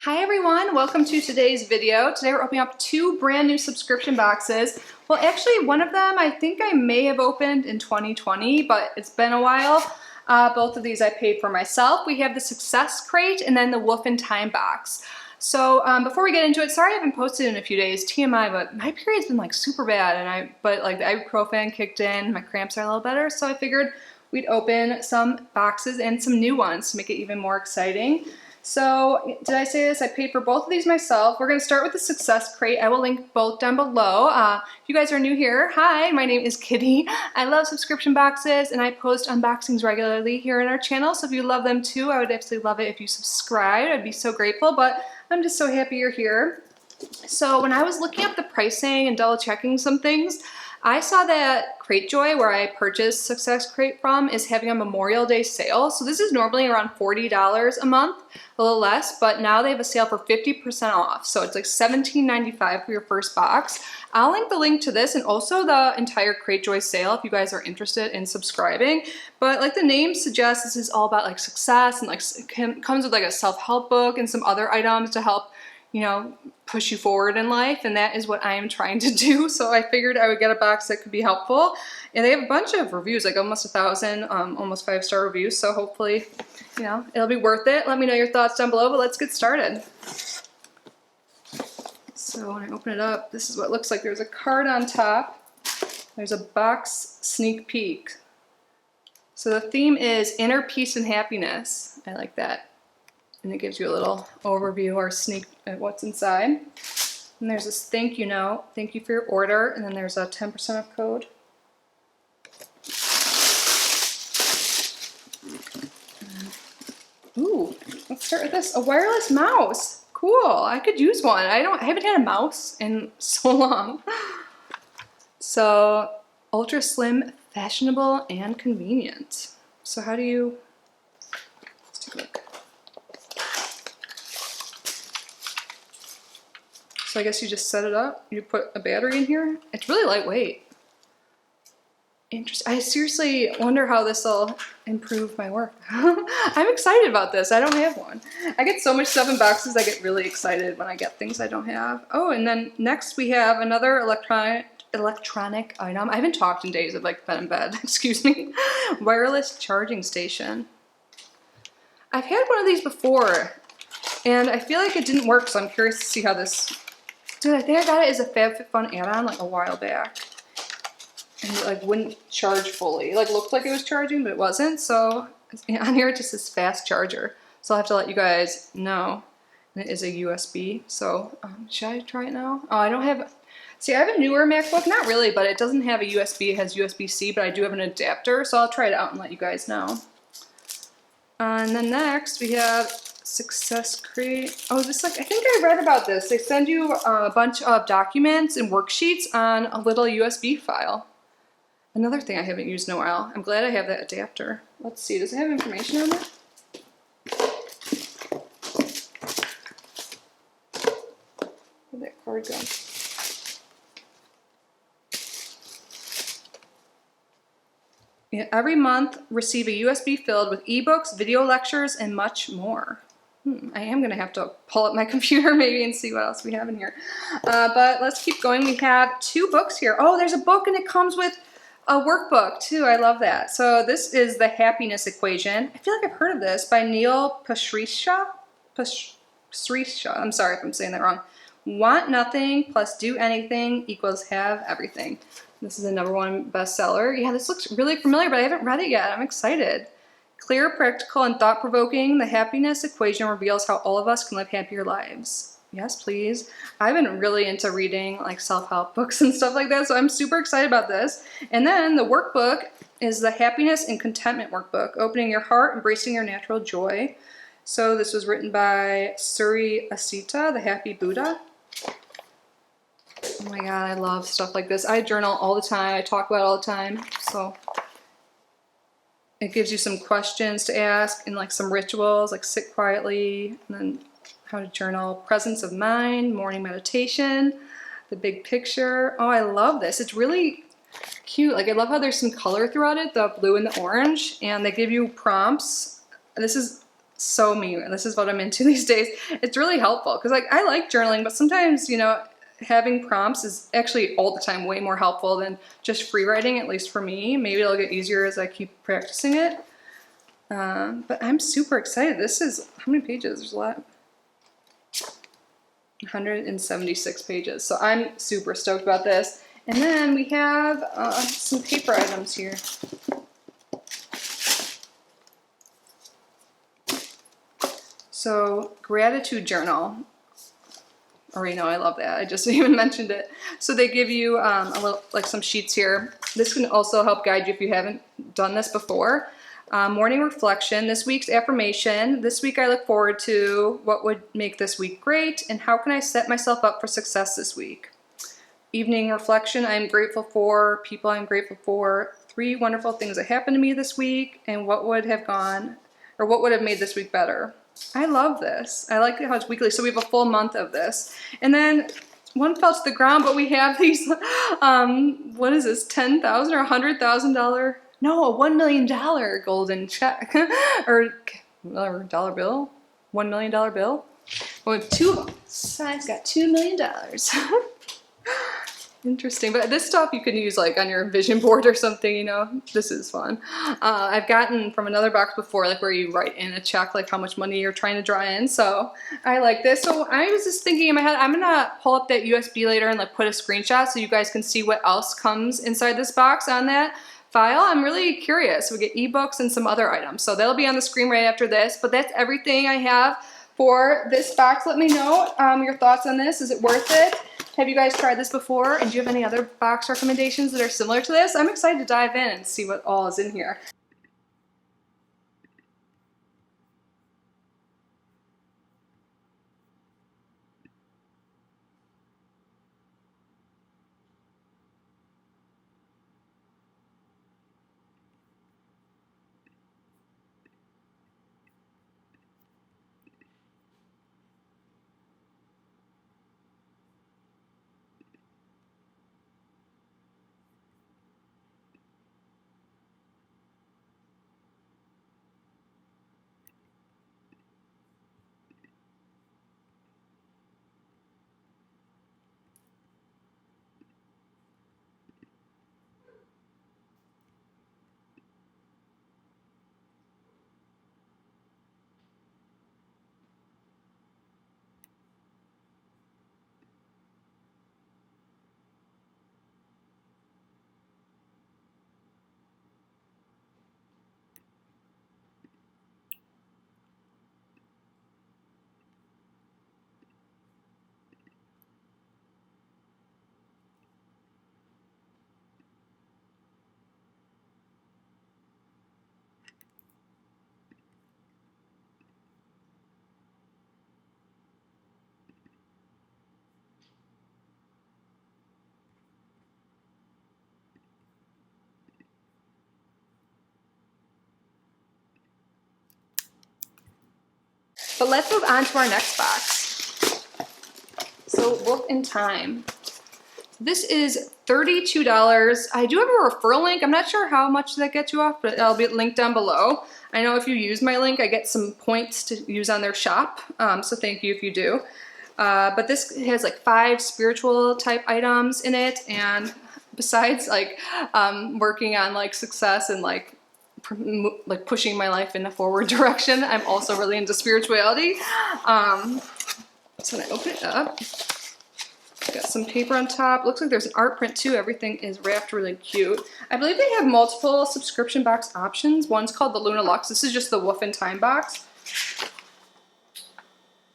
Hi everyone, welcome to today's video. Today we're opening up two brand new subscription boxes. Well, actually one of them I think I may have opened in 2020, but it's been a while. Both of these I paid for myself. We have the Success Crate and then the Wolfe Thyme box. So before we get into it, sorry I haven't posted in a few days, TMI, but my period's been like super bad but like the ibuprofen kicked in, my cramps are a little better, so I figured we'd open some boxes and some new ones to make it even more exciting. So, did I say this? I paid for both of these myself. We're going to start with the Success Crate. I will link both down below. If you guys are new here, hi, my name is Kitty. I love subscription boxes and I post unboxings regularly here on our channel. So if you love them too, I would absolutely love it if you subscribed. I'd be so grateful, but I'm just so happy you're here. So when I was looking up the pricing and double checking some things, I saw that Cratejoy, where I purchased Success Crate from, is having a Memorial Day sale. So this is normally around $40 a month, a little less, but now they have a sale for 50% off. So it's like $17.95 for your first box. I'll link the link to this and also the entire Cratejoy sale if you guys are interested in subscribing. But like the name suggests, this is all about like success and like it comes with like a self-help book and some other items to help, you know, push you forward in life, and that is what I am trying to do. So I figured I would get a box that could be helpful. And they have a bunch of reviews, like almost 1,000, almost 5-star reviews. So hopefully, you know, it'll be worth it. Let me know your thoughts down below, but let's get started. So when I open it up, this is what it looks like. There's a card on top. There's a box sneak peek. So the theme is inner peace and happiness. I like that. And it gives you a little overview or sneak at what's inside. And there's this thank you note, thank you for your order, and then there's a 10% off code. Ooh, let's start with this, a wireless mouse. Cool, I could use one. I haven't had a mouse in so long. So, ultra slim, fashionable, and convenient. So how do you, let's take a look. So I guess you just set it up, you put a battery in here. It's really lightweight. Interesting. I seriously wonder how this will improve my work. I'm excited about this. I don't have one. I get so much stuff in boxes, I get really excited when I get things I don't have. Oh, and then next we have another electronic item. I haven't talked in days. I've like been in bed, excuse me. Wireless charging station. I've had one of these before and I feel like it didn't work, so I'm curious to see how this. Dude, I think I got it as a FabFitFun add-on like a while back. And it like wouldn't charge fully. It like looked like it was charging, but it wasn't. So on here it just says fast charger. So I'll have to let you guys know. And it is a USB. So should I try it now? Oh, I don't have, see I have a newer MacBook, not really, but it doesn't have a USB, it has USB-C, but I do have an adapter. So I'll try it out and let you guys know. And then next we have Success Crate. Oh, this like, I think I read about this. They send you a bunch of documents and worksheets on a little USB file. Another thing I haven't used in a while. I'm glad I have that adapter. Let's see, does it have information on it? Where'd that card go? Yeah, every month, receive a USB filled with ebooks, video lectures, and much more. I am going to have to pull up my computer maybe and see what else we have in here. But let's keep going. We have 2 books here. Oh, there's a book and it comes with a workbook too. I love that. So this is The Happiness Equation. I feel like I've heard of this by Neil Pasricha. I'm sorry if I'm saying that wrong. Want nothing plus do anything equals have everything. This is a #1 bestseller. Yeah, this looks really familiar, but I haven't read it yet. I'm excited. Clear, practical, and thought-provoking, The Happiness Equation reveals how all of us can live happier lives. Yes, please. I've been really into reading like self-help books and stuff like that, so I'm super excited about this. And then the workbook is the Happiness and Contentment Workbook, Opening Your Heart, Embracing Your Natural Joy. So this was written by Suri Asita, the Happy Buddha. Oh my god, I love stuff like this. I journal all the time. I talk about it all the time. So it gives you some questions to ask and like some rituals, like sit quietly, and then how to journal, presence of mind, morning meditation, the big picture. Oh, I love this. It's really cute. Like I love how there's some color throughout it, the blue and the orange, and they give you prompts. This is so me. This is what I'm into these days. It's really helpful because like I like journaling, but sometimes, you know, having prompts is actually all the time way more helpful than just free writing, at least for me. Maybe it'll get easier as I keep practicing it. But I'm super excited. This is, how many pages? There's a lot. 176 pages. So I'm super stoked about this. And then we have some paper items here. So gratitude journal. Already know I love that. I just even mentioned it. So they give you a little, like some sheets here. This can also help guide you if you haven't done this before. Morning reflection, this week's affirmation. This week I look forward to what would make this week great and how can I set myself up for success this week. Evening reflection, I'm grateful for, people I'm grateful for, 3 wonderful things that happened to me this week and what would have gone, or what would have made this week better. I love this. I like how it's weekly. So we have a full month of this. And then one fell to the ground, but we have these, what is this, $10,000 or $100,000? No, a $1 million golden check or dollar bill, $1 million bill. Well, we have 2 of them. Side's got $2 million. Interesting, but this stuff you can use like on your vision board or something, you know. This is fun. I've gotten from another box before, like where you write in a check, like how much money you're trying to draw in. So I like this. So I was just thinking in my head, I'm gonna pull up that USB later and like put a screenshot so you guys can see what else comes inside this box on that file. I'm really curious. We get ebooks and some other items. So they'll be on the screen right after this, but that's everything I have for this box. Let me know your thoughts on this. Is it worth it? Have you guys tried this before? And do you have any other box recommendations that are similar to this? I'm excited to dive in and see what all is in here. But let's move on to our next box. So Wolfe Thyme. This is $32. I do have a referral link. I'm not sure how much that gets you off, but it'll be linked down below. I know if you use my link, I get some points to use on their shop. So thank you if you do. But this has like 5 spiritual type items in it. And besides like working on like success and like pushing my life in a forward direction, I'm also really into spirituality. So when I open it up, got some paper on top. Looks like there's an art print too. Everything is wrapped really cute. I believe they have multiple subscription box options. One's called the Luna Lux. This is just the Wolfe Thyme box.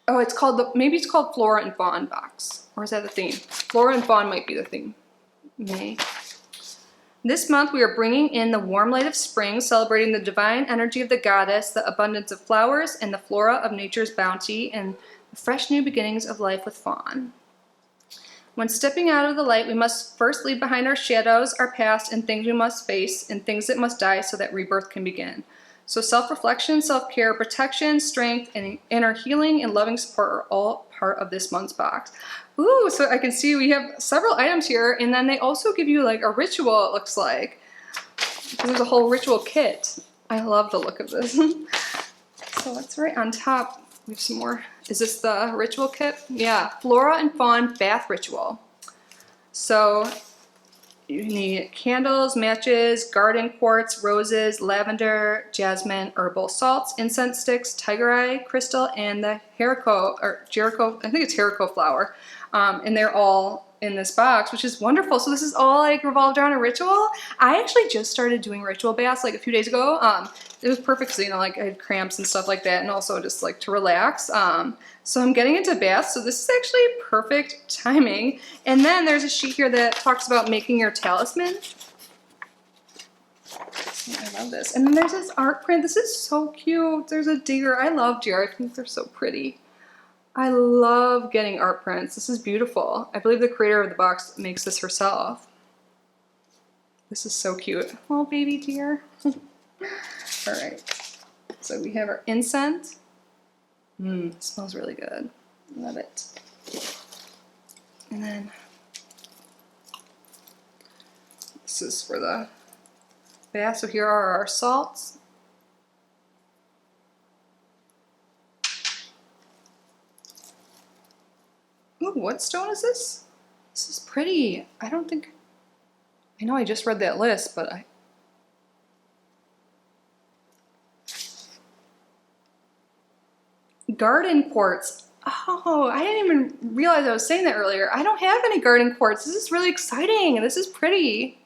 Oh, it's called maybe it's called Flora and Fawn box. Or is that the theme? Flora and Fawn might be the theme. May. This month we are bringing in the warm light of spring, celebrating the divine energy of the goddess, the abundance of flowers, and the flora of nature's bounty, and the fresh new beginnings of life with Fawn. When stepping out of the light, we must first leave behind our shadows, our past, and things we must face, and things that must die so that rebirth can begin. So self-reflection, self-care, protection, strength, and inner healing and loving support are all part of this month's box. Ooh, so I can see we have several items here, and then they also give you like a ritual, it looks like. There's a whole ritual kit. I love the look of this. So what's right on top? We have some more. Is this the ritual kit? Yeah, Flora and Fawn Bath Ritual. So you need candles, matches, garden quartz, roses, lavender, jasmine, herbal salts, incense sticks, tiger eye crystal, and the Jericho, I think it's Jericho flower. And they're all in this box, which is wonderful. So this is all like revolved around a ritual. I actually just started doing ritual baths like a few days ago. It was perfect because, you know, like I had cramps and stuff like that, and also just like to relax. So I'm getting into baths, so this is actually perfect timing. And then there's a sheet here that talks about making your talisman. I love this. And then there's this art print. This is so cute. There's a deer. I love deer. I think they're so pretty. I love getting art prints. This is beautiful. I believe the creator of the box makes this herself. This is so cute. Oh, baby deer. All right. So we have our incense. It smells really good. Love it. And then this is for the bath. So here are our salts. Ooh, what stone is this? This is pretty. I know I just read that list, but garden quartz. Oh, I didn't even realize I was saying that earlier. I don't have any garden quartz. This is really exciting. This is pretty.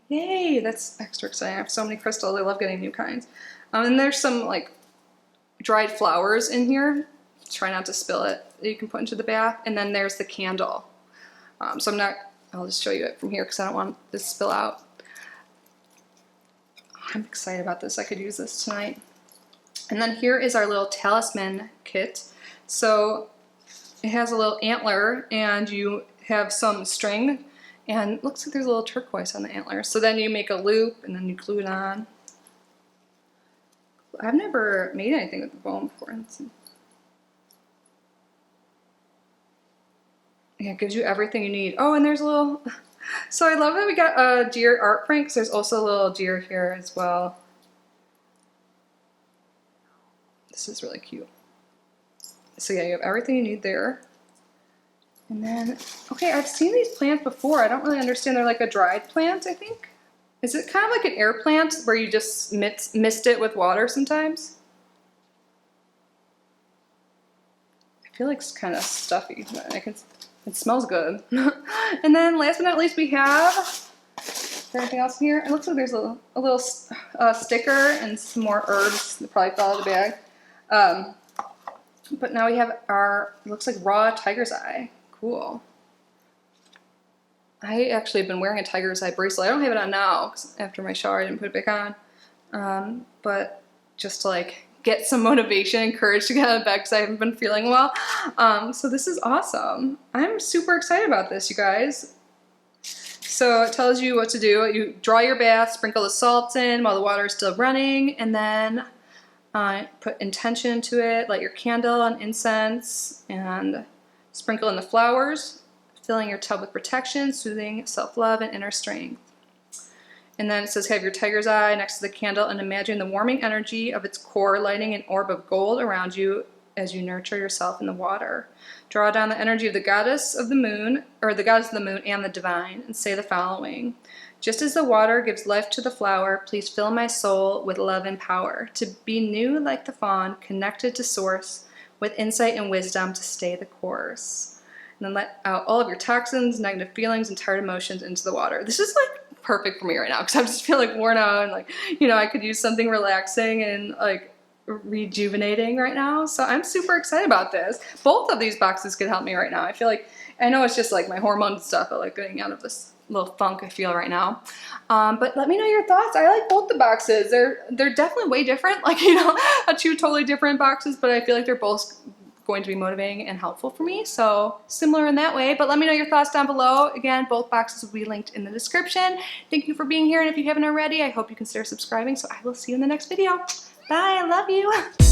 Yay, that's extra exciting. I have so many crystals. I love getting new kinds. And there's some like dried flowers in here. Try not to spill it. That you can put into the bath. And then there's the candle. So I'll just show you it from here because I don't want this to spill out. I'm excited about this. I could use this tonight. And then here is our little talisman kit. So it has a little antler and you have some string and it looks like there's a little turquoise on the antler. So then you make a loop and then you glue it on. I've never made anything with the bone before. Yeah, it gives you everything you need. Oh, and there's a little, so I love that we got a deer art print because there's also a little deer here as well. This is really cute. So yeah, you have everything you need there. And then, okay, I've seen these plants before. I don't really understand. They're like a dried plant, I think. Is it kind of like an air plant where you just mist it with water sometimes? I feel like it's kind of stuffy, but it smells good. And then last but not least, we have, is there anything else in here? It looks like there's a little sticker and some more herbs that probably fell out of the bag. But now we have our, it looks like raw tiger's eye. Cool. I actually have been wearing a tiger's eye bracelet. I don't have it on now because after my shower I didn't put it back on. But just to like get some motivation and courage to get out of bed because I haven't been feeling well. So this is awesome. I'm super excited about this, you guys. So it tells you what to do. You draw your bath, sprinkle the salt in while the water is still running, and then put intention into it, light your candle and incense, and sprinkle in the flowers, filling your tub with protection, soothing self-love, and inner strength. And then it says have your tiger's eye next to the candle and imagine the warming energy of its core lighting an orb of gold around you as you nurture yourself in the water. Draw down the energy of the goddess of the moon, or the goddess of the moon and the divine, and say the following. Just as the water gives life to the flower, please fill my soul with love and power, to be new like the fawn, connected to source, with insight and wisdom to stay the course. And then let out all of your toxins, negative feelings, and tired emotions into the water. This is like perfect for me right now because I just feel like worn out and like, you know, I could use something relaxing and like rejuvenating right now. So I'm super excited about this. Both of these boxes could help me right now. I feel like, I know it's just like my hormone stuff, but like getting out of this little funk I feel right now. But let me know your thoughts. I like both the boxes. They're definitely way different, like, you know, two totally different boxes, but I feel like they're both going to be motivating and helpful for me. So similar in that way, but let me know your thoughts down below. Again, both boxes will be linked in the description. Thank you for being here. And if you haven't already, I hope you consider subscribing. So I will see you in the next video. Bye, I love you.